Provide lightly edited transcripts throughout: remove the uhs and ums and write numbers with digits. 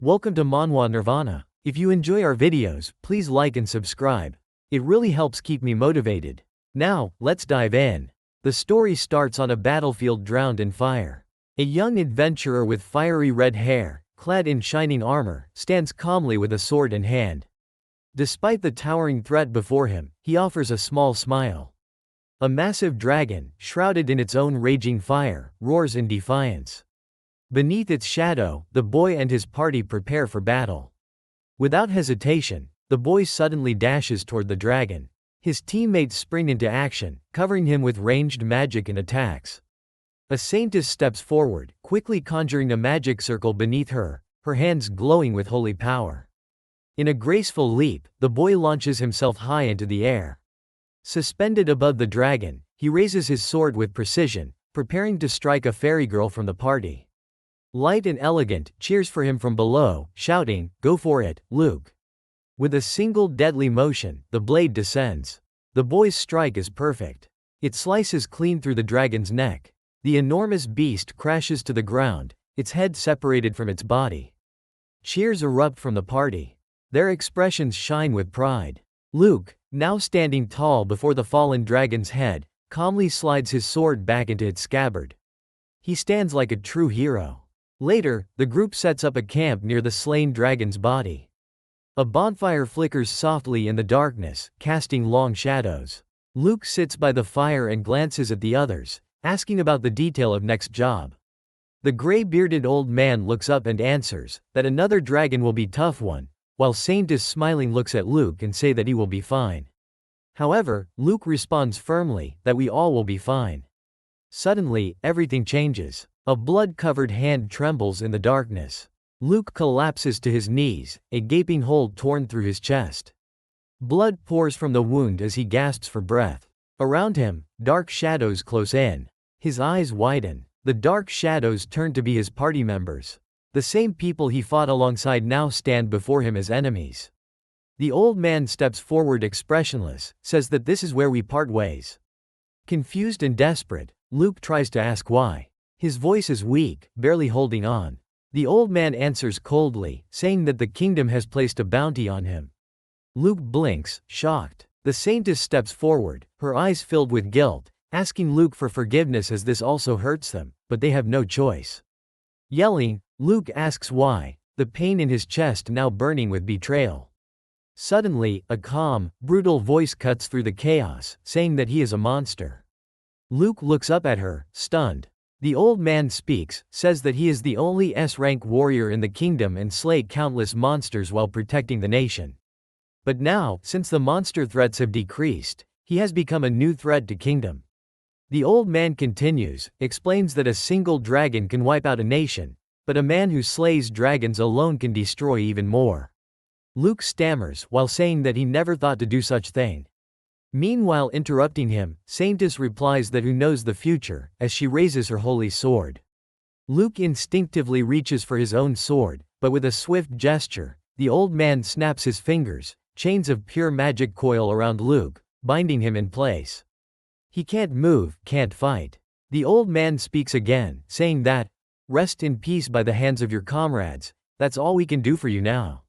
Welcome to Manhwa Nirvana. If you enjoy our videos, please like and subscribe. It really helps keep me motivated. Now, let's dive in. The story starts on a battlefield drowned in fire. A young adventurer with fiery red hair, clad in shining armor, stands calmly with a sword in hand. Despite the towering threat before him, he offers a small smile. A massive dragon, shrouded in its own raging fire, roars in defiance. Beneath its shadow, the boy and his party prepare for battle. Without hesitation, the boy suddenly dashes toward the dragon. His teammates spring into action, covering him with ranged magic and attacks. A saintess steps forward, quickly conjuring a magic circle beneath her, her hands glowing with holy power. In a graceful leap, the boy launches himself high into the air. Suspended above the dragon, he raises his sword with precision, preparing to strike a fairy girl from the party. Light and Elegant cheers for him from below, shouting, "Go for it, Luke." With a single deadly motion, the blade descends. The boy's strike is perfect. It slices clean through the dragon's neck. The enormous beast crashes to the ground, its head separated from its body. Cheers erupt from the party. Their expressions shine with pride. Luke, now standing tall before the fallen dragon's head, calmly slides his sword back into its scabbard. He stands like a true hero. Later, the group sets up a camp near the slain dragon's body. A bonfire flickers softly in the darkness, casting long shadows. Luke sits by the fire and glances at the others, asking about the detail of next job. The gray-bearded old man looks up and answers that another dragon will be tough one, while Saintess smiling looks at Luke and say that he will be fine. However, Luke responds firmly that we all will be fine. Suddenly, everything changes. A blood-covered hand trembles in the darkness. Luke collapses to his knees, a gaping hole torn through his chest. Blood pours from the wound as he gasps for breath. Around him, dark shadows close in. His eyes widen. The dark shadows turn to be his party members. The same people he fought alongside now stand before him as enemies. The old man steps forward expressionless, says that this is where we part ways. Confused and desperate, Luke tries to ask why. His voice is weak, barely holding on. The old man answers coldly, saying that the kingdom has placed a bounty on him. Luke blinks, shocked. The saintess steps forward, her eyes filled with guilt, asking Luke for forgiveness as this also hurts them, but they have no choice. Yelling, Luke asks why, the pain in his chest now burning with betrayal. Suddenly, a calm, brutal voice cuts through the chaos, saying that he is a monster. Luke looks up at her, stunned. The old man speaks, says that he is the only S-rank warrior in the kingdom and slay countless monsters while protecting the nation. But now, since the monster threats have decreased, he has become a new threat to kingdom. The old man continues, explains that a single dragon can wipe out a nation, but a man who slays dragons alone can destroy even more. Luke stammers while saying that he never thought to do such thing. Meanwhile, interrupting him, Saintess replies that who knows the future, as she raises her holy sword. Luke instinctively reaches for his own sword, but with a swift gesture, the old man snaps his fingers, chains of pure magic coil around Luke, binding him in place. He can't move, can't fight. The old man speaks again, saying that, "Rest in peace by the hands of your comrades, that's all we can do for you now."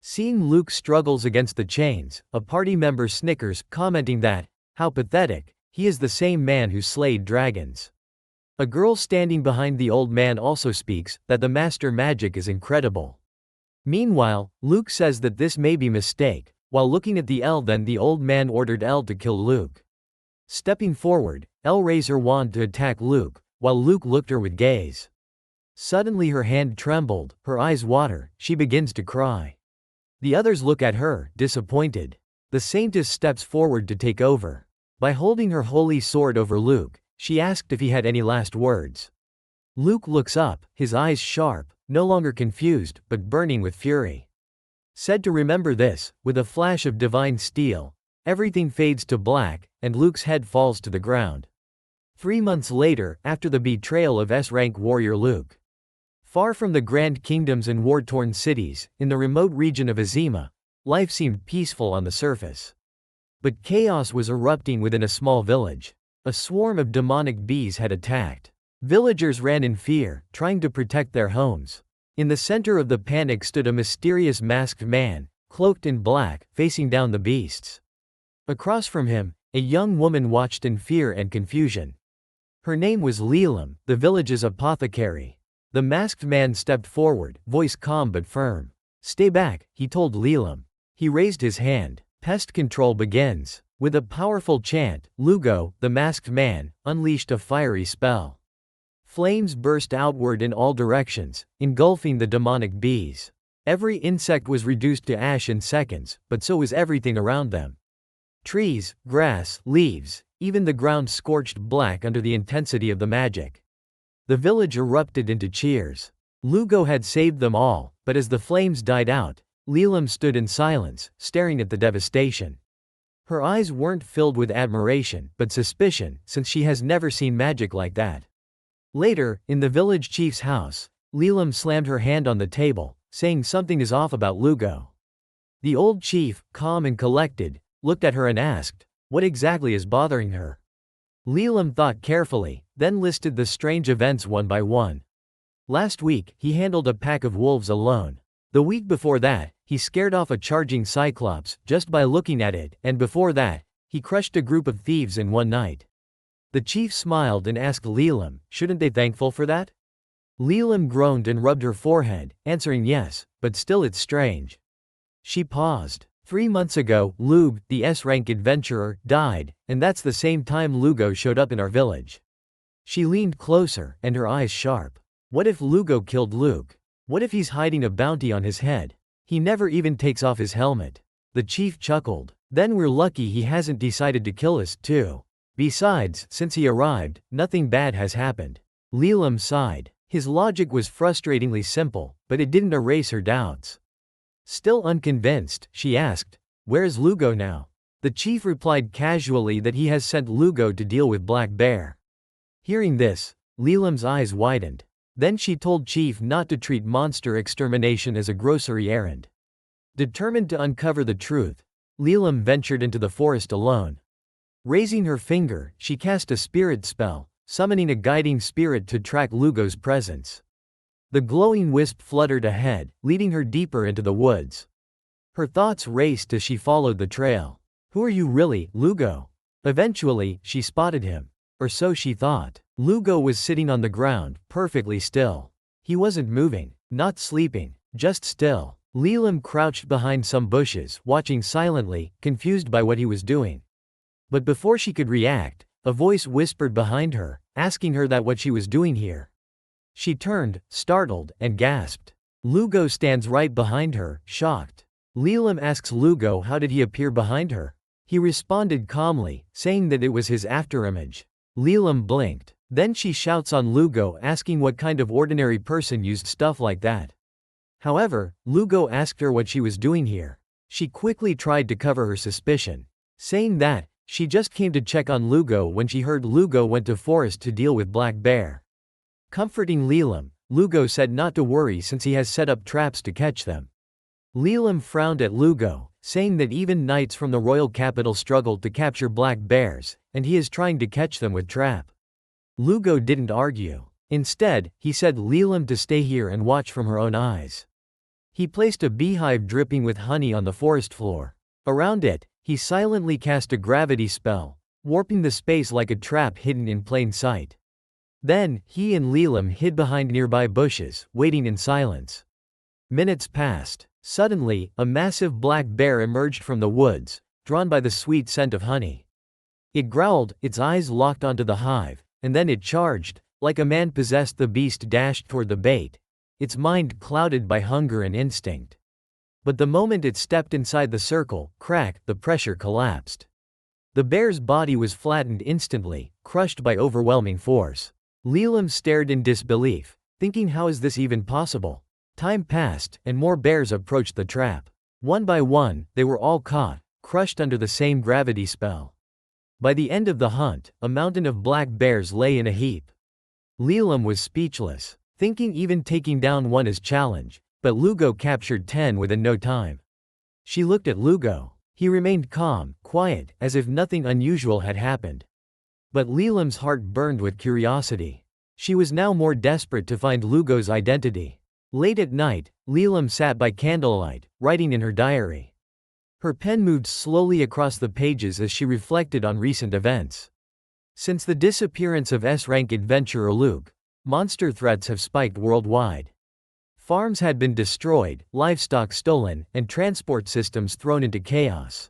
Seeing Luke struggles against the chains, a party member snickers, commenting that, "How pathetic, he is the same man who slayed dragons." A girl standing behind the old man also speaks, that the master magic is incredible. Meanwhile, Luke says that this may be mistake, while looking at the Elle then the old man ordered Elle to kill Luke. Stepping forward, Elle raised her wand to attack Luke, while Luke looked her with gaze. Suddenly her hand trembled, her eyes water, she begins to cry. The others look at her, disappointed. The saintess steps forward to take over. By holding her holy sword over Luke, she asked if he had any last words. Luke looks up, his eyes sharp, no longer confused, but burning with fury. Said to remember this, with a flash of divine steel, everything fades to black, and Luke's head falls to the ground. 3 months later, after the betrayal of S-rank warrior Luke. Far from the grand kingdoms and war-torn cities, in the remote region of Azima, life seemed peaceful on the surface. But chaos was erupting within a small village. A swarm of demonic bees had attacked. Villagers ran in fear, trying to protect their homes. In the center of the panic stood a mysterious masked man, cloaked in black, facing down the beasts. Across from him, a young woman watched in fear and confusion. Her name was Lelam, the village's apothecary. The masked man stepped forward, voice calm but firm. "Stay back," he told Lelam. He raised his hand. Pest control begins. With a powerful chant, Lugo, the masked man, unleashed a fiery spell. Flames burst outward in all directions, engulfing the demonic bees. Every insect was reduced to ash in seconds, but so was everything around them. Trees, grass, leaves, even the ground scorched black under the intensity of the magic. The village erupted into cheers. Lugo had saved them all, but as the flames died out, Lelam stood in silence, staring at the devastation. Her eyes weren't filled with admiration, but suspicion, since she has never seen magic like that. Later, in the village chief's house, Lelam slammed her hand on the table, saying something is off about Lugo. The old chief, calm and collected, looked at her and asked, "What exactly is bothering her?" Lelam thought carefully, then listed the strange events one by one. Last week, he handled a pack of wolves alone. The week before that, he scared off a charging cyclops just by looking at it, and before that, he crushed a group of thieves in one night. The chief smiled and asked Lelam, "Shouldn't they be thankful for that?" Lelam groaned and rubbed her forehead, answering yes, but still it's strange. She paused. 3 months ago, Lug, the S-rank adventurer, died, and that's the same time Lugo showed up in our village. She leaned closer, and her eyes sharp. What if Lugo killed Lug? What if he's hiding a bounty on his head? He never even takes off his helmet. The chief chuckled. Then we're lucky he hasn't decided to kill us, too. Besides, since he arrived, nothing bad has happened. Lelam sighed. His logic was frustratingly simple, but it didn't erase her doubts. Still unconvinced, she asked, "Where's Lugo now?" The chief replied casually that he has sent Lugo to deal with Black Bear. Hearing this, Lelam's eyes widened. Then she told Chief not to treat monster extermination as a grocery errand. Determined to uncover the truth, Lelam ventured into the forest alone. Raising her finger, she cast a spirit spell, summoning a guiding spirit to track Lugo's presence. The glowing wisp fluttered ahead, leading her deeper into the woods. Her thoughts raced as she followed the trail. Who are you really, Lugo? Eventually, she spotted him. Or so she thought. Lugo was sitting on the ground, perfectly still. He wasn't moving, not sleeping, just still. Lelam crouched behind some bushes, watching silently, confused by what he was doing. But before she could react, a voice whispered behind her, asking her what she was doing here. She turned, startled, and gasped. Lugo stands right behind her, shocked. Lelam asks Lugo how did he appear behind her. He responded calmly, saying that it was his afterimage. Lelam blinked. Then she shouts on Lugo, asking what kind of ordinary person used stuff like that. However, Lugo asked her what she was doing here. She quickly tried to cover her suspicion, saying that she just came to check on Lugo when she heard Lugo went to forest to deal with Black Bear. Comforting Lelam, Lugo said not to worry since he has set up traps to catch them. Lelam frowned at Lugo, saying that even knights from the royal capital struggled to capture black bears, and he is trying to catch them with trap. Lugo didn't argue. Instead, he said Lelam to stay here and watch from her own eyes. He placed a beehive dripping with honey on the forest floor. Around it, he silently cast a gravity spell, warping the space like a trap hidden in plain sight. Then, he and Lelam hid behind nearby bushes, waiting in silence. Minutes passed. Suddenly, a massive black bear emerged from the woods, drawn by the sweet scent of honey. It growled, its eyes locked onto the hive, and then it charged. Like a man possessed, the beast dashed toward the bait, its mind clouded by hunger and instinct. But the moment it stepped inside the circle, crack, the pressure collapsed. The bear's body was flattened instantly, crushed by overwhelming force. Lelam stared in disbelief, thinking how is this even possible? Time passed, and more bears approached the trap. One by one, they were all caught, crushed under the same gravity spell. By the end of the hunt, a mountain of black bears lay in a heap. Lelam was speechless, thinking even taking down one is challenge, but Lugo captured 10 within no time. She looked at Lugo. He remained calm, quiet, as if nothing unusual had happened. But Lelam's heart burned with curiosity. She was now more desperate to find Lugo's identity. Late at night, Lelam sat by candlelight, writing in her diary. Her pen moved slowly across the pages as she reflected on recent events. Since the disappearance of S-rank adventurer Luke, monster threats have spiked worldwide. Farms had been destroyed, livestock stolen, and transport systems thrown into chaos.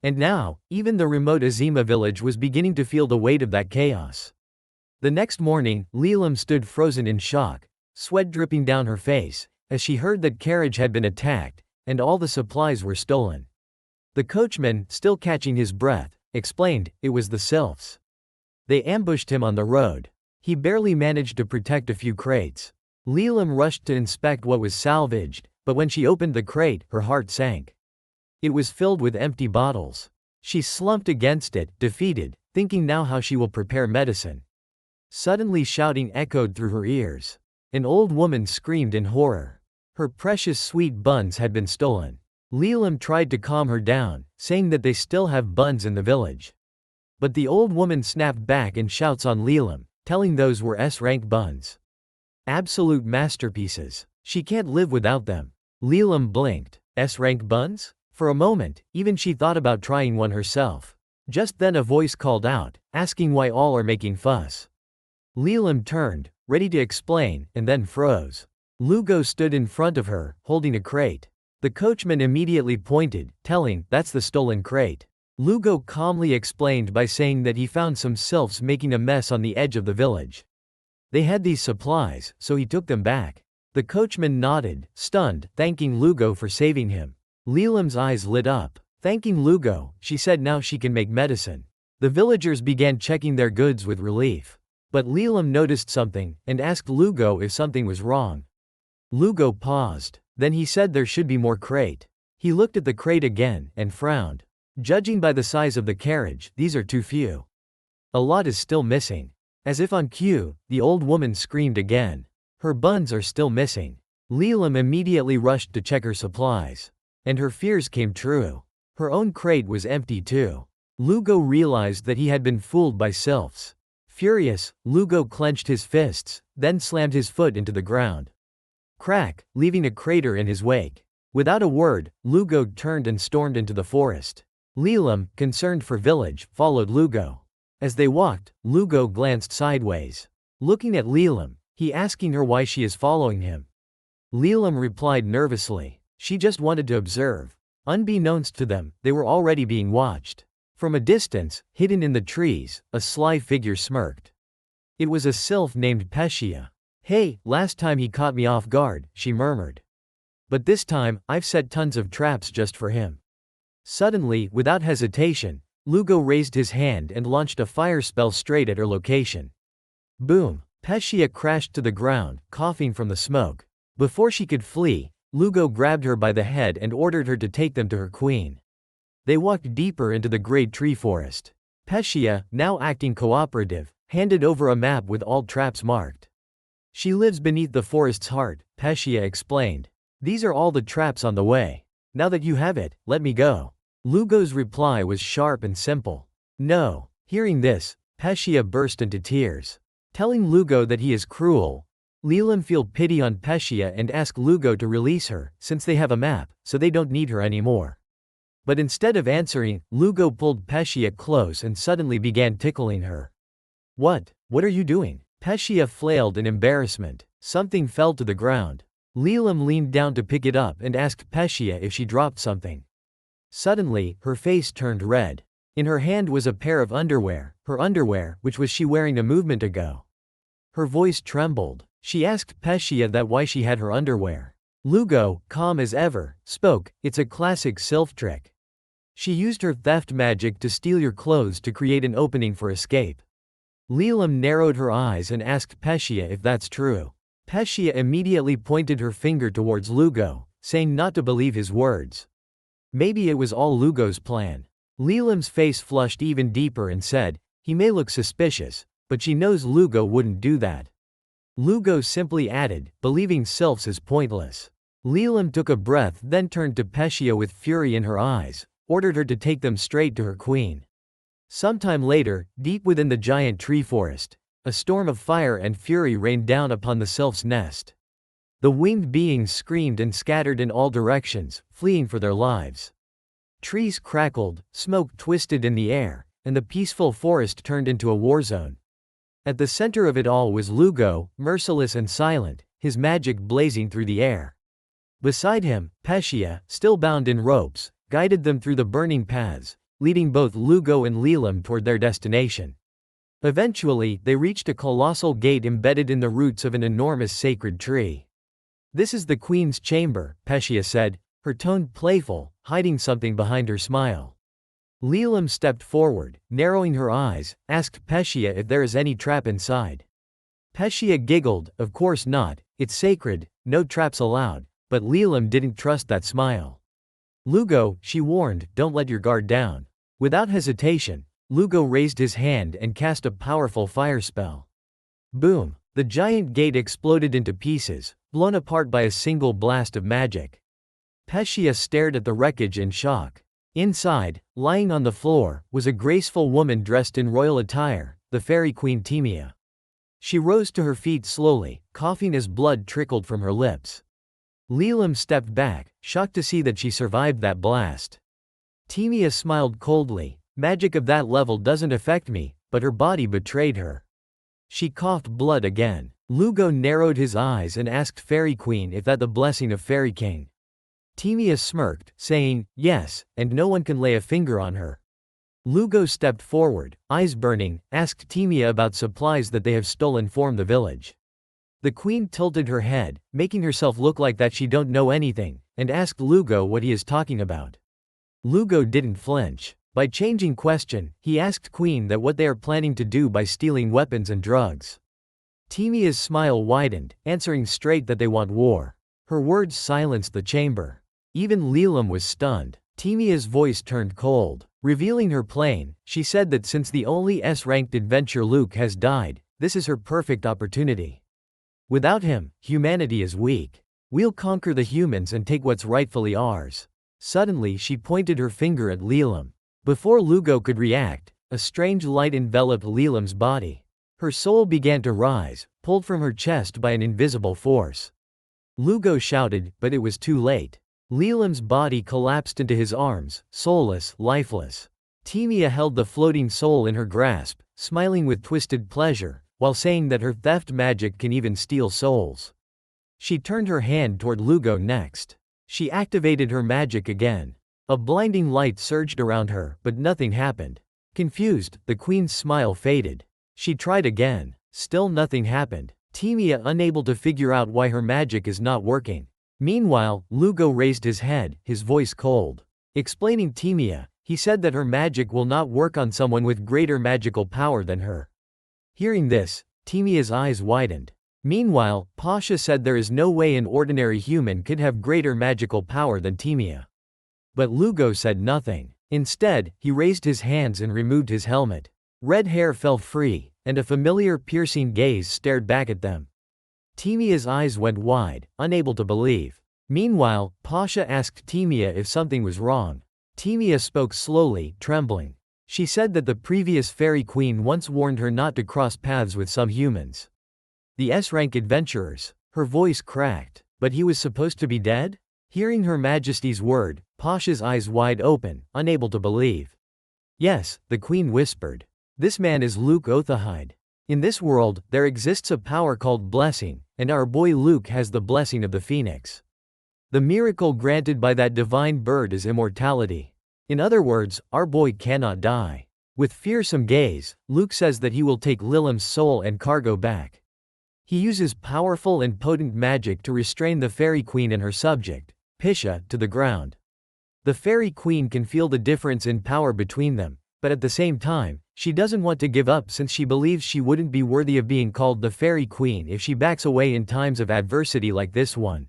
And now, even the remote Azima village was beginning to feel the weight of that chaos. The next morning, Lelam stood frozen in shock, sweat dripping down her face, as she heard that carriage had been attacked, and all the supplies were stolen. The coachman, still catching his breath, explained, it was the sylphs. They ambushed him on the road. He barely managed to protect a few crates. Lelam rushed to inspect what was salvaged, but when she opened the crate, her heart sank. It was filled with empty bottles. She slumped against it, defeated, thinking now how she will prepare medicine. Suddenly shouting echoed through her ears. An old woman screamed in horror. Her precious sweet buns had been stolen. Lelam tried to calm her down, saying that they still have buns in the village. But the old woman snapped back and shouts on Lelam, telling those were S-rank buns. Absolute masterpieces. She can't live without them. Lelam blinked. S-rank buns? For a moment, even she thought about trying one herself. Just then a voice called out, asking why all are making fuss. Lelam turned, ready to explain, and then froze. Lugo stood in front of her, holding a crate. The coachman immediately pointed, telling, that's the stolen crate. Lugo calmly explained by saying that he found some sylphs making a mess on the edge of the village. They had these supplies, so he took them back. The coachman nodded, stunned, thanking Lugo for saving him. Lelam's eyes lit up. Thanking Lugo, she said now she can make medicine. The villagers began checking their goods with relief. But Lelam noticed something, and asked Lugo if something was wrong. Lugo paused. Then he said there should be more crate. He looked at the crate again, and frowned. Judging by the size of the carriage, these are too few. A lot is still missing. As if on cue, the old woman screamed again. Her buns are still missing. Lelam immediately rushed to check her supplies. And her fears came true. Her own crate was empty too. Lugo realized that he had been fooled by sylphs. Furious, Lugo clenched his fists, then slammed his foot into the ground. Crack, leaving a crater in his wake. Without a word, Lugo turned and stormed into the forest. Lelam, concerned for village, followed Lugo. As they walked, Lugo glanced sideways. Looking at Lelam, he asking her why she is following him. Lelam replied nervously. She just wanted to observe. Unbeknownst to them, they were already being watched. From a distance, hidden in the trees, a sly figure smirked. It was a sylph named Pescia. Hey, last time he caught me off guard, she murmured. But this time, I've set tons of traps just for him. Suddenly, without hesitation, Lugo raised his hand and launched a fire spell straight at her location. Boom! Pescia crashed to the ground, coughing from the smoke. Before she could flee, Lugo grabbed her by the head and ordered her to take them to her queen. They walked deeper into the great tree forest. Pescia, now acting cooperative, handed over a map with all traps marked. She lives beneath the forest's heart, Pescia explained. These are all the traps on the way. Now that you have it, let me go. Lugo's reply was sharp and simple. No. Hearing this, Pescia burst into tears. Telling Lugo that he is cruel, Lelam feel pity on Pescia and ask Lugo to release her, since they have a map, so they don't need her anymore. But instead of answering, Lugo pulled Pescia close and suddenly began tickling her. What are you doing? Pescia flailed in embarrassment. Something fell to the ground. Lelam leaned down to pick it up and asked Pescia if she dropped something. Suddenly, her face turned red. In her hand was a pair of underwear, her underwear, which was she wearing a movement ago. Her voice trembled. She asked Pescia that why she had her underwear. Lugo, calm as ever, spoke, it's a classic sylph trick. She used her theft magic to steal your clothes to create an opening for escape. Lelam narrowed her eyes and asked Pescia if that's true. Pescia immediately pointed her finger towards Lugo, saying not to believe his words. Maybe it was all Lugo's plan. Lelam's face flushed even deeper and said, he may look suspicious, but she knows Lugo wouldn't do that. Lugo simply added, believing sylphs is pointless. Lelam took a breath then turned to Pescia with fury in her eyes, ordered her to take them straight to her queen. Sometime later, deep within the giant tree forest, a storm of fire and fury rained down upon the sylph's nest. The winged beings screamed and scattered in all directions, fleeing for their lives. Trees crackled, smoke twisted in the air, and the peaceful forest turned into a war zone. At the center of it all was Lugo, merciless and silent, his magic blazing through the air. Beside him, Pescia, still bound in ropes, guided them through the burning paths, leading both Lugo and Lilam toward their destination. Eventually, they reached a colossal gate embedded in the roots of an enormous sacred tree. "This is the Queen's chamber," Pescia said, her tone playful, hiding something behind her smile. Lilam stepped forward, narrowing her eyes, asked Pescia if there is any trap inside. Pescia giggled, "Of course not, it's sacred, no traps allowed," but Lilam didn't trust that smile. "Lugo," she warned, "don't let your guard down." Without hesitation, Lugo raised his hand and cast a powerful fire spell. Boom! The giant gate exploded into pieces, blown apart by a single blast of magic. Pescia stared at the wreckage in shock. Inside, lying on the floor, was a graceful woman dressed in royal attire, the fairy queen Timia. She rose to her feet slowly, coughing as blood trickled from her lips. Lilam stepped back, shocked to see that she survived that blast. Timia smiled coldly, "Magic of that level doesn't affect me," but her body betrayed her. She coughed blood again. Lugo narrowed his eyes and asked Fairy Queen if that the blessing of Fairy King. Timia smirked, saying, "Yes, and no one can lay a finger on her." Lugo stepped forward, eyes burning, asked Timia about supplies that they have stolen from the village. The queen tilted her head, making herself look like that she don't know anything, and asked Lugo what he is talking about. Lugo didn't flinch. By changing question, he asked Queen that what they are planning to do by stealing weapons and drugs. Timia's smile widened, answering straight that they want war. Her words silenced the chamber. Even Lilam was stunned. Timia's voice turned cold. Revealing her plane, she said that since the only S-ranked adventurer Luke has died, this is her perfect opportunity. Without him, humanity is weak. We'll conquer the humans and take what's rightfully ours. Suddenly she pointed her finger at Lilam. Before Lugo could react, a strange light enveloped Lilam's body. Her soul began to rise, pulled from her chest by an invisible force. Lugo shouted, but it was too late. Lilam's body collapsed into his arms, soulless, lifeless. Timia held the floating soul in her grasp, smiling with twisted pleasure, while saying that her theft magic can even steal souls. She turned her hand toward Lugo next. She activated her magic again. A blinding light surged around her, but nothing happened. Confused, the queen's smile faded. She tried again. Still nothing happened. Timia unable to figure out why her magic is not working. Meanwhile, Lugo raised his head, his voice cold. Explaining Timia, he said that her magic will not work on someone with greater magical power than her. Hearing this, Timia's eyes widened. Meanwhile, Pasha said there is no way an ordinary human could have greater magical power than Timia. But Lugo said nothing. Instead, he raised his hands and removed his helmet. Red hair fell free, and a familiar piercing gaze stared back at them. Timia's eyes went wide, unable to believe. Meanwhile, Pasha asked Timia if something was wrong. Timia spoke slowly, trembling. She said that the previous fairy queen once warned her not to cross paths with some humans. The S-rank adventurers. Her voice cracked. But he was supposed to be dead? Hearing Her Majesty's word, Pasha's eyes wide open, unable to believe. "Yes," the queen whispered. "This man is Luke Othahide. In this world, there exists a power called blessing, and our boy Luke has the blessing of the phoenix. The miracle granted by that divine bird is immortality. In other words, our boy cannot die." With fearsome gaze, Luke says that he will take Lilam's soul and cargo back. He uses powerful and potent magic to restrain the fairy queen and her subject, Pisha, to the ground. The fairy queen can feel the difference in power between them, but at the same time, she doesn't want to give up since she believes she wouldn't be worthy of being called the fairy queen if she backs away in times of adversity like this one.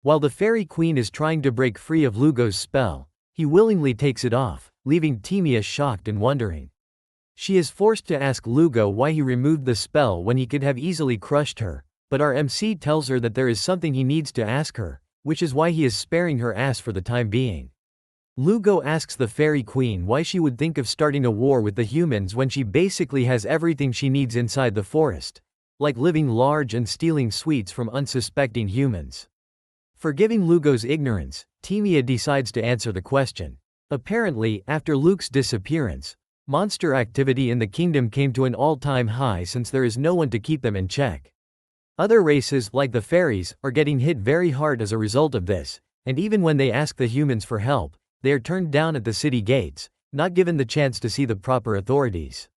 While the fairy queen is trying to break free of Lugo's spell, he willingly takes it off, leaving Timia shocked and wondering. She is forced to ask Lugo why he removed the spell when he could have easily crushed her, but our MC tells her that there is something he needs to ask her, which is why he is sparing her ass for the time being. Lugo asks the fairy queen why she would think of starting a war with the humans when she basically has everything she needs inside the forest, like living large and stealing sweets from unsuspecting humans. Forgiving Lugo's ignorance, Timia decides to answer the question. Apparently, after Luke's disappearance, monster activity in the kingdom came to an all-time high since there is no one to keep them in check. Other races, like the fairies, are getting hit very hard as a result of this, and even when they ask the humans for help, they are turned down at the city gates, not given the chance to see the proper authorities.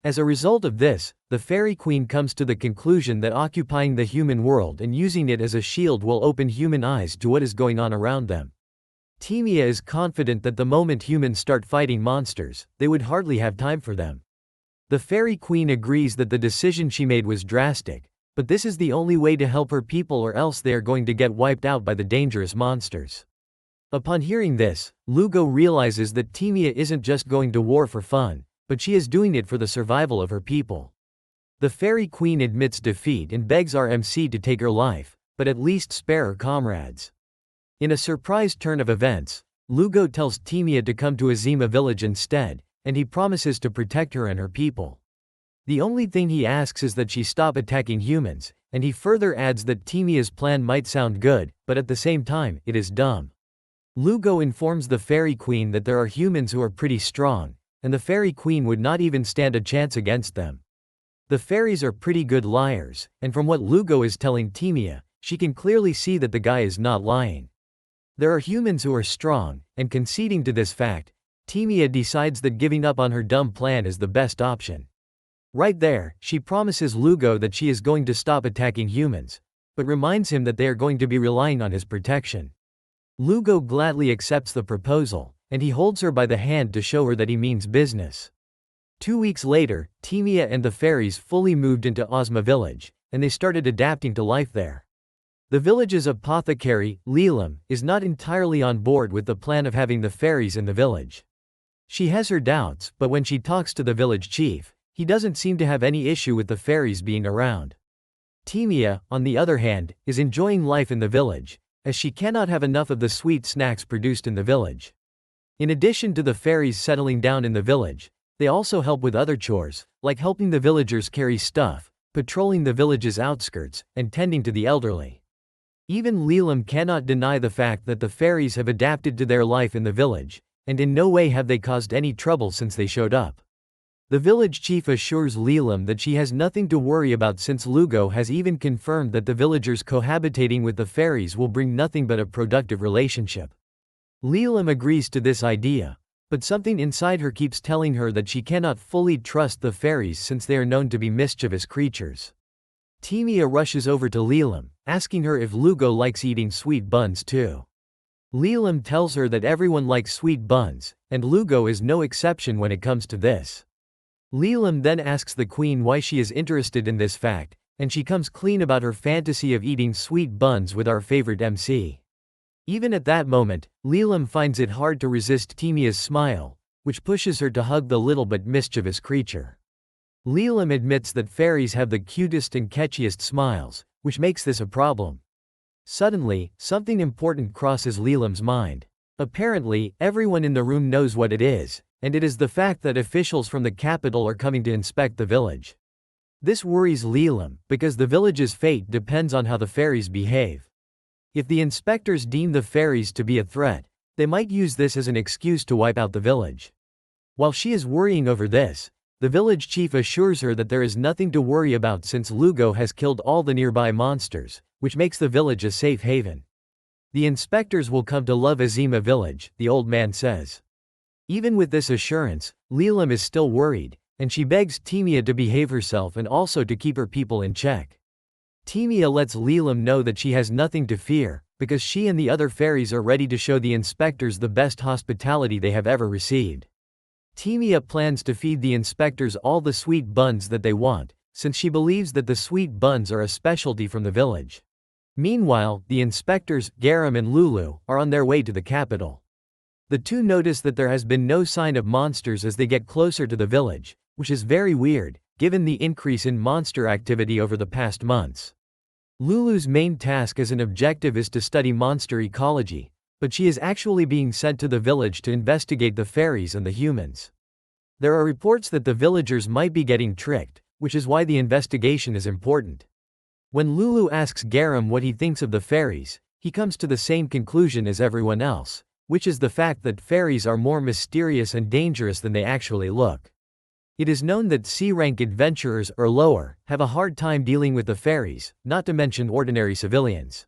As a result of this, the Fairy Queen comes to the conclusion that occupying the human world and using it as a shield will open human eyes to what is going on around them. Timia is confident that the moment humans start fighting monsters, they would hardly have time for them. The Fairy Queen agrees that the decision she made was drastic, but this is the only way to help her people or else they are going to get wiped out by the dangerous monsters. Upon hearing this, Lugo realizes that Timia isn't just going to war for fun, but she is doing it for the survival of her people. The Fairy Queen admits defeat and begs our MC to take her life, but at least spare her comrades. In a surprise turn of events, Lugo tells Timia to come to Azima village instead, and he promises to protect her and her people. The only thing he asks is that she stop attacking humans, and he further adds that Timia's plan might sound good, but at the same time, it is dumb. Lugo informs the Fairy Queen that there are humans who are pretty strong, and the Fairy Queen would not even stand a chance against them. The fairies are pretty good liars, and from what Lugo is telling Timia, she can clearly see that the guy is not lying. There are humans who are strong, and conceding to this fact, Timia decides that giving up on her dumb plan is the best option. Right there, she promises Lugo that she is going to stop attacking humans, but reminds him that they are going to be relying on his protection. Lugo gladly accepts the proposal, and he holds her by the hand to show her that he means business. 2 weeks later, Timia and the fairies fully moved into Ozma village, and they started adapting to life there. The village's apothecary, Lelam, is not entirely on board with the plan of having the fairies in the village. She has her doubts, but when she talks to the village chief, he doesn't seem to have any issue with the fairies being around. Timia, on the other hand, is enjoying life in the village, as she cannot have enough of the sweet snacks produced in the village. In addition to the fairies settling down in the village, they also help with other chores, like helping the villagers carry stuff, patrolling the village's outskirts, and tending to the elderly. Even Lelam cannot deny the fact that the fairies have adapted to their life in the village, and in no way have they caused any trouble since they showed up. The village chief assures Lelam that she has nothing to worry about since Lugo has even confirmed that the villagers cohabitating with the fairies will bring nothing but a productive relationship. Lelam agrees to this idea, but something inside her keeps telling her that she cannot fully trust the fairies since they are known to be mischievous creatures. Timia rushes over to Lelam, asking her if Lugo likes eating sweet buns too. Lelam tells her that everyone likes sweet buns, and Lugo is no exception when it comes to this. Lelam then asks the queen why she is interested in this fact, and she comes clean about her fantasy of eating sweet buns with our favorite MC. Even at that moment, Lelam finds it hard to resist Timia's smile, which pushes her to hug the little but mischievous creature. Lelam admits that fairies have the cutest and catchiest smiles, which makes this a problem. Suddenly, something important crosses Lelam's mind. Apparently, everyone in the room knows what it is, and it is the fact that officials from the capital are coming to inspect the village. This worries Lelam, because the village's fate depends on how the fairies behave. If the inspectors deem the fairies to be a threat, they might use this as an excuse to wipe out the village. While she is worrying over this, the village chief assures her that there is nothing to worry about since Lugo has killed all the nearby monsters, which makes the village a safe haven. The inspectors will come to love Azima village, the old man says. Even with this assurance, Lelam is still worried, and she begs Timia to behave herself and also to keep her people in check. Timia lets Lelam know that she has nothing to fear, because she and the other fairies are ready to show the inspectors the best hospitality they have ever received. Timia plans to feed the inspectors all the sweet buns that they want, since she believes that the sweet buns are a specialty from the village. Meanwhile, the inspectors, Garam and Lulu, are on their way to the capital. The two notice that there has been no sign of monsters as they get closer to the village, which is very weird, given the increase in monster activity over the past months. Lulu's main task as an objective is to study monster ecology, but she is actually being sent to the village to investigate the fairies and the humans. There are reports that the villagers might be getting tricked, which is why the investigation is important. When Lulu asks Garam what he thinks of the fairies, he comes to the same conclusion as everyone else, which is the fact that fairies are more mysterious and dangerous than they actually look. It is known that C-rank adventurers or lower have a hard time dealing with the fairies, not to mention ordinary civilians.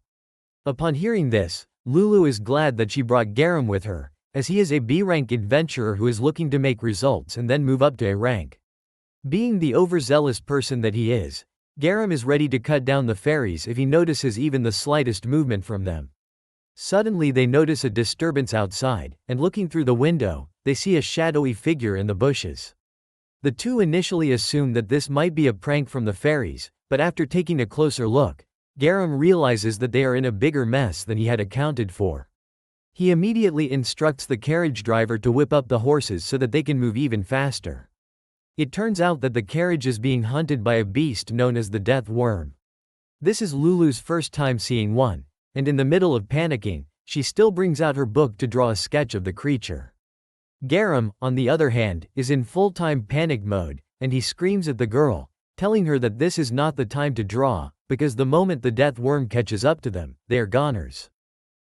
Upon hearing this, Lulu is glad that she brought Garam with her, as he is a B-rank adventurer who is looking to make results and then move up to A rank. Being the overzealous person that he is, Garam is ready to cut down the fairies if he notices even the slightest movement from them. Suddenly they notice a disturbance outside, and looking through the window, they see a shadowy figure in the bushes. The two initially assume that this might be a prank from the fairies, but after taking a closer look, Garam realizes that they are in a bigger mess than he had accounted for. He immediately instructs the carriage driver to whip up the horses so that they can move even faster. It turns out that the carriage is being hunted by a beast known as the Death Worm. This is Lulu's first time seeing one, and in the middle of panicking, she still brings out her book to draw a sketch of the creature. Garam, on the other hand, is in full-time panic mode, and he screams at the girl, telling her that this is not the time to draw, because the moment the death worm catches up to them, they are goners.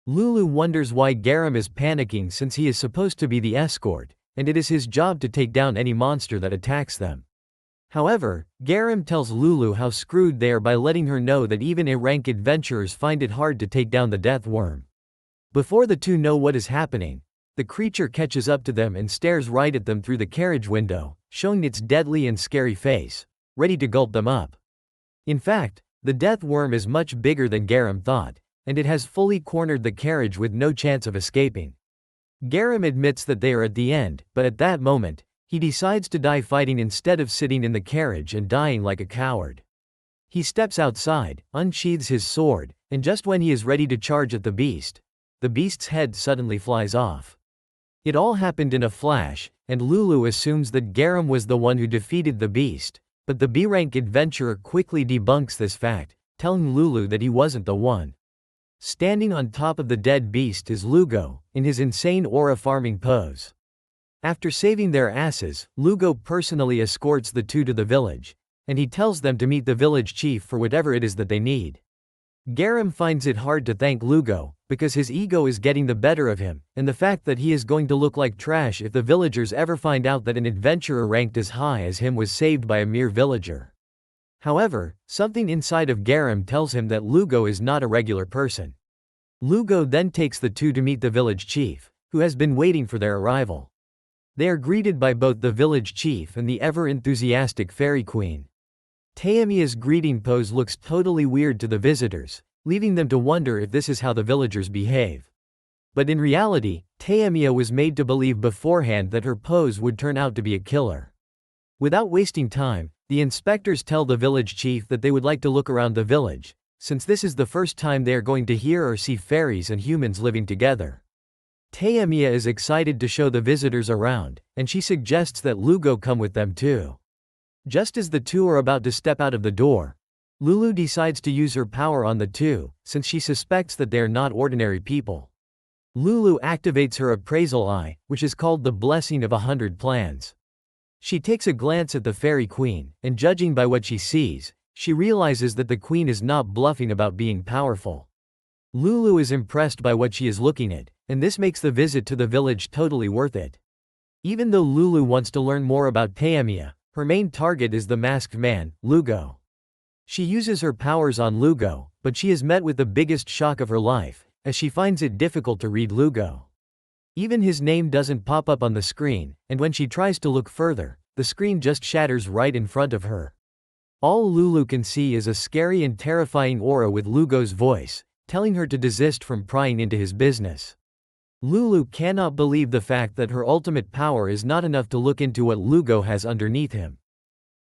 Lulu wonders why Garam is panicking since he is supposed to be the escort, and it is his job to take down any monster that attacks them. However, Garam tells Lulu how screwed they are by letting her know that even A-rank adventurers find it hard to take down the death worm. Before the two know what is happening, the creature catches up to them and stares right at them through the carriage window, showing its deadly and scary face, ready to gulp them up. In fact, the death worm is much bigger than Garam thought, and it has fully cornered the carriage with no chance of escaping. Garam admits that they are at the end, but at that moment, he decides to die fighting instead of sitting in the carriage and dying like a coward. He steps outside, unsheathes his sword, and just when he is ready to charge at the beast's head suddenly flies off. It all happened in a flash, and Lulu assumes that Garam was the one who defeated the beast, but the B-rank adventurer quickly debunks this fact, telling Lulu that he wasn't the one. Standing on top of the dead beast is Lugo, in his insane aura farming pose. After saving their asses, Lugo personally escorts the two to the village, and he tells them to meet the village chief for whatever it is that they need. Garam finds it hard to thank Lugo, because his ego is getting the better of him, and the fact that he is going to look like trash if the villagers ever find out that an adventurer ranked as high as him was saved by a mere villager. However, something inside of Garam tells him that Lugo is not a regular person. Lugo then takes the two to meet the village chief, who has been waiting for their arrival. They are greeted by both the village chief and the ever-enthusiastic fairy queen. Taemia's greeting pose looks totally weird to the visitors, leaving them to wonder if this is how the villagers behave. But in reality, Taemia was made to believe beforehand that her pose would turn out to be a killer. Without wasting time, the inspectors tell the village chief that they would like to look around the village, since this is the first time they are going to hear or see fairies and humans living together. Taemia is excited to show the visitors around, and she suggests that Lugo come with them too. Just as the two are about to step out of the door, Lulu decides to use her power on the two, since she suspects that they are not ordinary people. Lulu activates her appraisal eye, which is called the Blessing of 100 Plans. She takes a glance at the fairy queen, and judging by what she sees, she realizes that the queen is not bluffing about being powerful. Lulu is impressed by what she is looking at, and this makes the visit to the village totally worth it. Even though Lulu wants to learn more about Taemia, her main target is the masked man, Lugo. She uses her powers on Lugo, but she is met with the biggest shock of her life, as she finds it difficult to read Lugo. Even his name doesn't pop up on the screen, and when she tries to look further, the screen just shatters right in front of her. All Lulu can see is a scary and terrifying aura with Lugo's voice, telling her to desist from prying into his business. Lulu cannot believe the fact that her ultimate power is not enough to look into what Lugo has underneath him.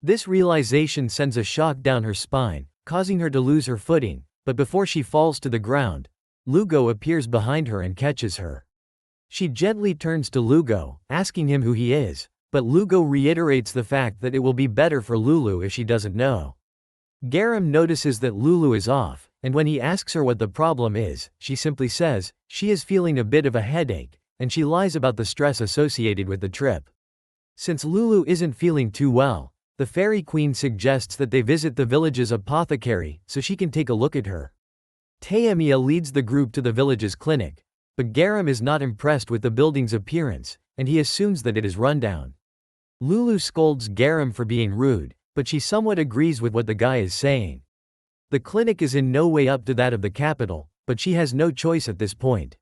This realization sends a shock down her spine, causing her to lose her footing, but before she falls to the ground, Lugo appears behind her and catches her. She gently turns to Lugo, asking him who he is, but Lugo reiterates the fact that it will be better for Lulu if she doesn't know. Garam notices that Lulu is off, and when he asks her what the problem is, she simply says she is feeling a bit of a headache, and she lies about the stress associated with the trip. Since Lulu isn't feeling too well, The fairy queen suggests that they visit the village's apothecary so she can take a look at her. Taemia leads the group to the village's clinic, but Garam is not impressed with the building's appearance, and he assumes that it is rundown. Lulu scolds Garam for being rude, but she somewhat agrees with what the guy is saying. The clinic is in no way up to that of the capital, but she has no choice at this point.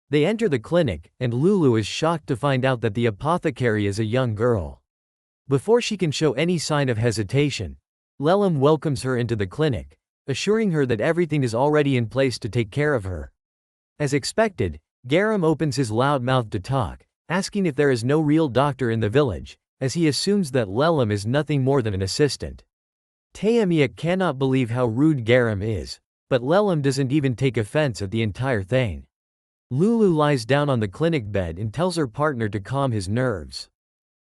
They enter the clinic, and Lulu is shocked to find out that the apothecary is a young girl. Before she can show any sign of hesitation, Lelim welcomes her into the clinic, assuring her that everything is already in place to take care of her. As expected, Garam opens his loud mouth to talk, asking if there is no real doctor in the village, as he assumes that Lelim is nothing more than an assistant. Taemia cannot believe how rude Garam is, but Lelim doesn't even take offense at the entire thing. Lulu lies down on the clinic bed and tells her partner to calm his nerves.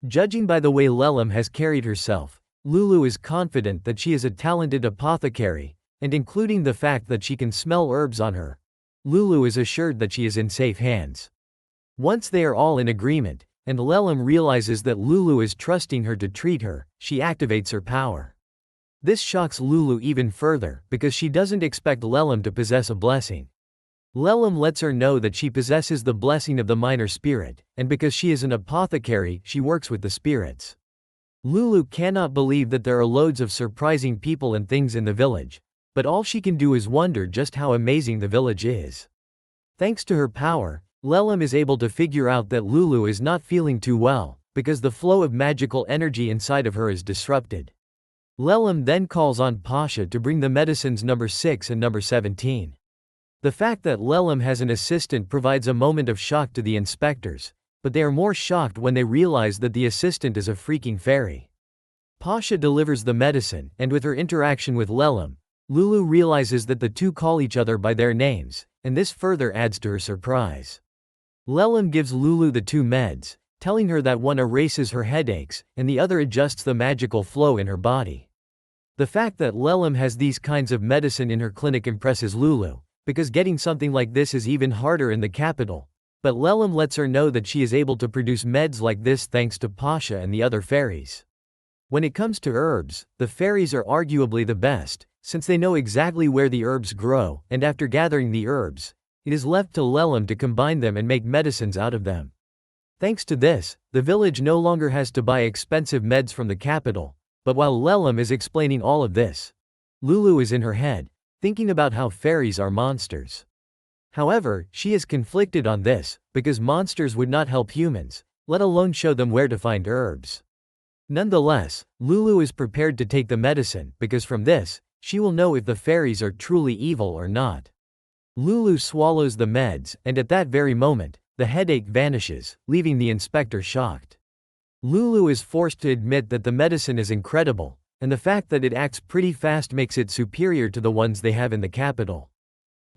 Judging by the way Lelim has carried herself, Lulu is confident that she is a talented apothecary, and including the fact that she can smell herbs on her, Lulu is assured that she is in safe hands. Once they are all in agreement, and Lelim realizes that Lulu is trusting her to treat her, she activates her power. This shocks Lulu even further, because she doesn't expect Lelim to possess a blessing. Lelim lets her know that she possesses the blessing of the minor spirit, and because she is an apothecary, she works with the spirits. Lulu cannot believe that there are loads of surprising people and things in the village, but all she can do is wonder just how amazing the village is. Thanks to her power, Lelim is able to figure out that Lulu is not feeling too well, because the flow of magical energy inside of her is disrupted. Lelim then calls on Pasha to bring the medicines number 6 and number 17. The fact that Lelim has an assistant provides a moment of shock to the inspectors, but they are more shocked when they realize that the assistant is a freaking fairy. Pasha delivers the medicine, and with her interaction with Lelim, Lulu realizes that the two call each other by their names, and this further adds to her surprise. Lelim gives Lulu the 2 meds, telling her that one erases her headaches, and the other adjusts the magical flow in her body. The fact that Lelim has these kinds of medicine in her clinic impresses Lulu, because getting something like this is even harder in the capital, but Lelim lets her know that she is able to produce meds like this thanks to Pasha and the other fairies. When it comes to herbs, the fairies are arguably the best, since they know exactly where the herbs grow, and after gathering the herbs, it is left to Lelim to combine them and make medicines out of them. Thanks to this, the village no longer has to buy expensive meds from the capital, but while Lelim is explaining all of this, Lulu is in her head, thinking about how fairies are monsters. However, she is conflicted on this, because monsters would not help humans, let alone show them where to find herbs. Nonetheless, Lulu is prepared to take the medicine, because from this, she will know if the fairies are truly evil or not. Lulu swallows the meds, and at that very moment, the headache vanishes, leaving the inspector shocked. Lulu is forced to admit that the medicine is incredible, and the fact that it acts pretty fast makes it superior to the ones they have in the capital.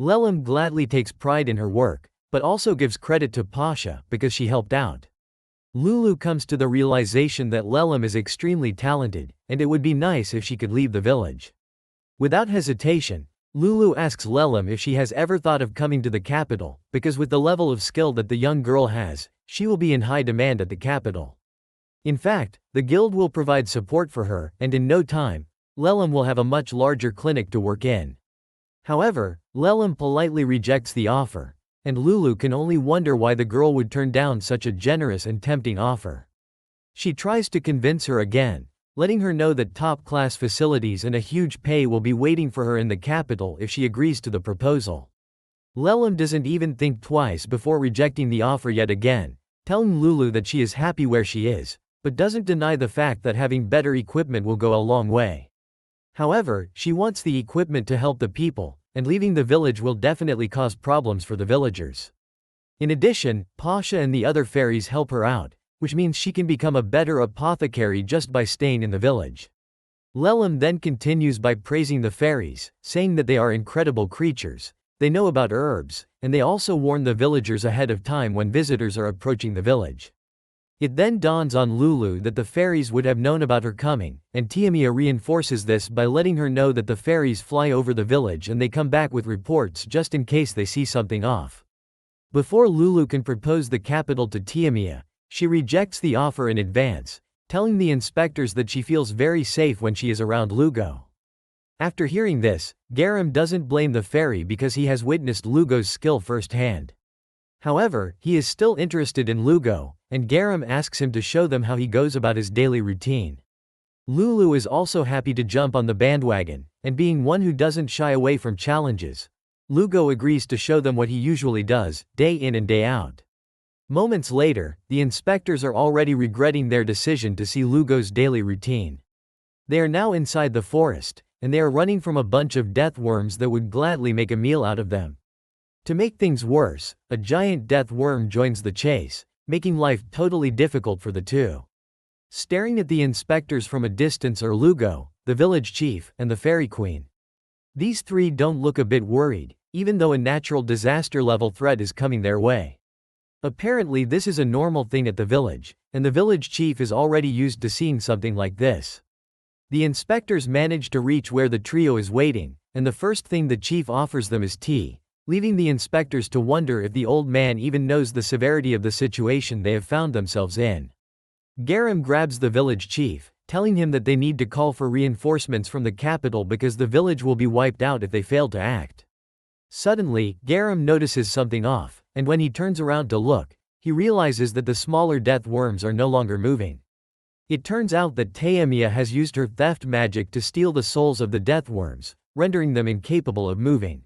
Lelim gladly takes pride in her work, but also gives credit to Pasha because she helped out. Lulu comes to the realization that Lelim is extremely talented, and it would be nice if she could leave the village. Without hesitation, Lulu asks Lelim if she has ever thought of coming to the capital, because with the level of skill that the young girl has, she will be in high demand at the capital. In fact, the guild will provide support for her, and in no time, Lelim will have a much larger clinic to work in. However, Lelim politely rejects the offer, and Lulu can only wonder why the girl would turn down such a generous and tempting offer. She tries to convince her again, letting her know that top-class facilities and a huge pay will be waiting for her in the capital if she agrees to the proposal. Lelim doesn't even think twice before rejecting the offer yet again, telling Lulu that she is happy where she is, but doesn't deny the fact that having better equipment will go a long way. However, she wants the equipment to help the people, and leaving the village will definitely cause problems for the villagers. In addition, Pasha and the other fairies help her out, which means she can become a better apothecary just by staying in the village. Lelim then continues by praising the fairies, saying that they are incredible creatures, they know about herbs, and they also warn the villagers ahead of time when visitors are approaching the village. It then dawns on Lulu that the fairies would have known about her coming, and Tiamia reinforces this by letting her know that the fairies fly over the village and they come back with reports just in case they see something off. Before Lulu can propose the capital to Tiamia, she rejects the offer in advance, telling the inspectors that she feels very safe when she is around Lugo. After hearing this, Garam doesn't blame the fairy because he has witnessed Lugo's skill firsthand. However, he is still interested in Lugo, and Garam asks him to show them how he goes about his daily routine. Lulu is also happy to jump on the bandwagon, and being one who doesn't shy away from challenges, Lugo agrees to show them what he usually does, day in and day out. Moments later, the inspectors are already regretting their decision to see Lugo's daily routine. They are now inside the forest, and they are running from a bunch of death worms that would gladly make a meal out of them. To make things worse, a giant death worm joins the chase, making life totally difficult for the two. Staring at the inspectors from a distance are Lugo, the village chief, and the fairy queen. These three don't look a bit worried, even though a natural disaster-level threat is coming their way. Apparently this is a normal thing at the village, and the village chief is already used to seeing something like this. The inspectors manage to reach where the trio is waiting, and the first thing the chief offers them is tea, leaving the inspectors to wonder if the old man even knows the severity of the situation they have found themselves in. Garam grabs the village chief, telling him that they need to call for reinforcements from the capital because the village will be wiped out if they fail to act. Suddenly, Garam notices something off, and when he turns around to look, he realizes that the smaller death worms are no longer moving. It turns out that Taemia has used her theft magic to steal the souls of the death worms, rendering them incapable of moving.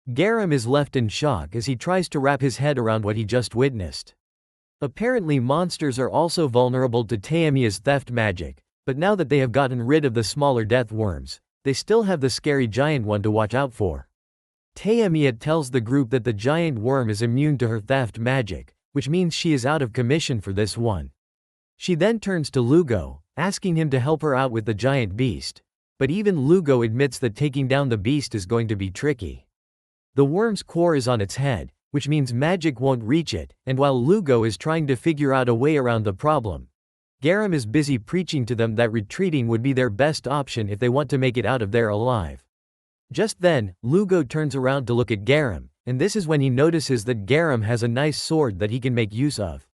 Garam is left in shock as he tries to wrap his head around what he just witnessed. Apparently monsters are also vulnerable to Taemia's theft magic, but now that they have gotten rid of the smaller death worms, they still have the scary giant one to watch out for. Taemia tells the group that the giant worm is immune to her theft magic, which means she is out of commission for this one. She then turns to Lugo, asking him to help her out with the giant beast, but even Lugo admits that taking down the beast is going to be tricky. The worm's core is on its head, which means magic won't reach it, and while Lugo is trying to figure out a way around the problem, Garam is busy preaching to them that retreating would be their best option if they want to make it out of there alive. Just then, Lugo turns around to look at Garam, and this is when he notices that Garam has a nice sword that he can make use of.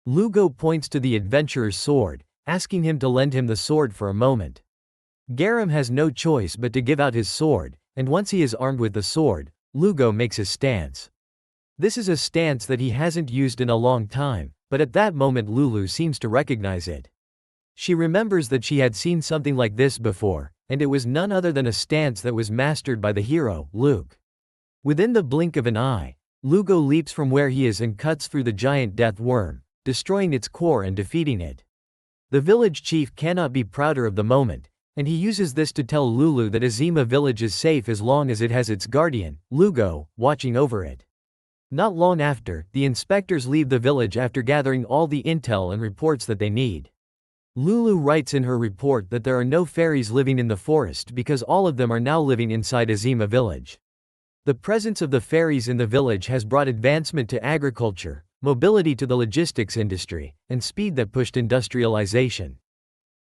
Lugo points to the adventurer's sword, asking him to lend him the sword for a moment. Garam has no choice but to give out his sword, and once he is armed with the sword, Lugo makes his stance. This is a stance that he hasn't used in a long time, but at that moment Lulu seems to recognize it. She remembers that she had seen something like this before, and it was none other than a stance that was mastered by the hero, Luke. Within the blink of an eye, Lugo leaps from where he is and cuts through the giant death worm, destroying its core and defeating it. The village chief cannot be prouder of the moment, and he uses this to tell Lulu that Azima village is safe as long as it has its guardian, Lugo, watching over it. Not long after, the inspectors leave the village after gathering all the intel and reports that they need. Lulu writes in her report that there are no fairies living in the forest because all of them are now living inside Azima village. The presence of the fairies in the village has brought advancement to agriculture, mobility to the logistics industry, and speed that pushed industrialization.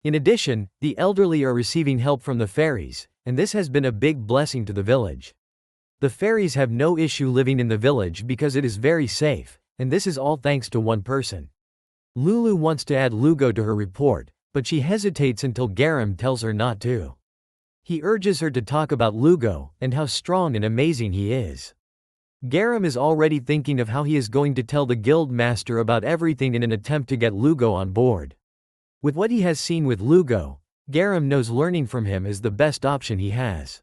In addition, the elderly are receiving help from the fairies, and this has been a big blessing to the village. The fairies have no issue living in the village because it is very safe, and this is all thanks to one person. Lulu wants to add Lugo to her report, but she hesitates until Garam tells her not to. He urges her to talk about Lugo, and how strong and amazing he is. Garam is already thinking of how he is going to tell the guild master about everything in an attempt to get Lugo on board. With what he has seen with Lugo, Garam knows learning from him is the best option he has.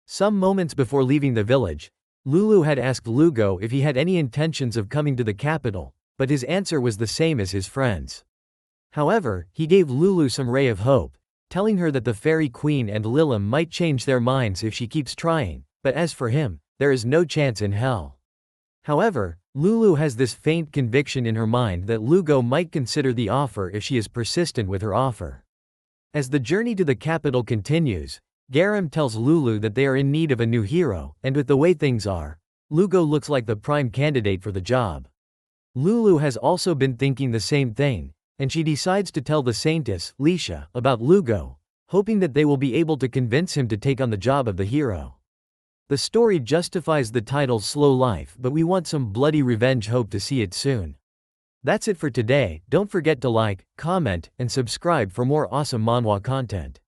Some moments before leaving the village, Lulu had asked Lugo if he had any intentions of coming to the capital, but his answer was the same as his friend's. However, he gave Lulu some ray of hope, telling her that the fairy queen and Lilim might change their minds if she keeps trying, but as for him, there is no chance in hell. However, Lulu has this faint conviction in her mind that Lugo might consider the offer if she is persistent with her offer. As the journey to the capital continues, Garam tells Lulu that they are in need of a new hero, and with the way things are, Lugo looks like the prime candidate for the job. Lulu has also been thinking the same thing, and she decides to tell the Saintess, Lisha, about Lugo, hoping that they will be able to convince him to take on the job of the hero. The story justifies the title Slow Life, but we want some bloody revenge. Hope to see it soon. That's it for today. Don't forget to like, comment, and subscribe for more awesome manhwa content.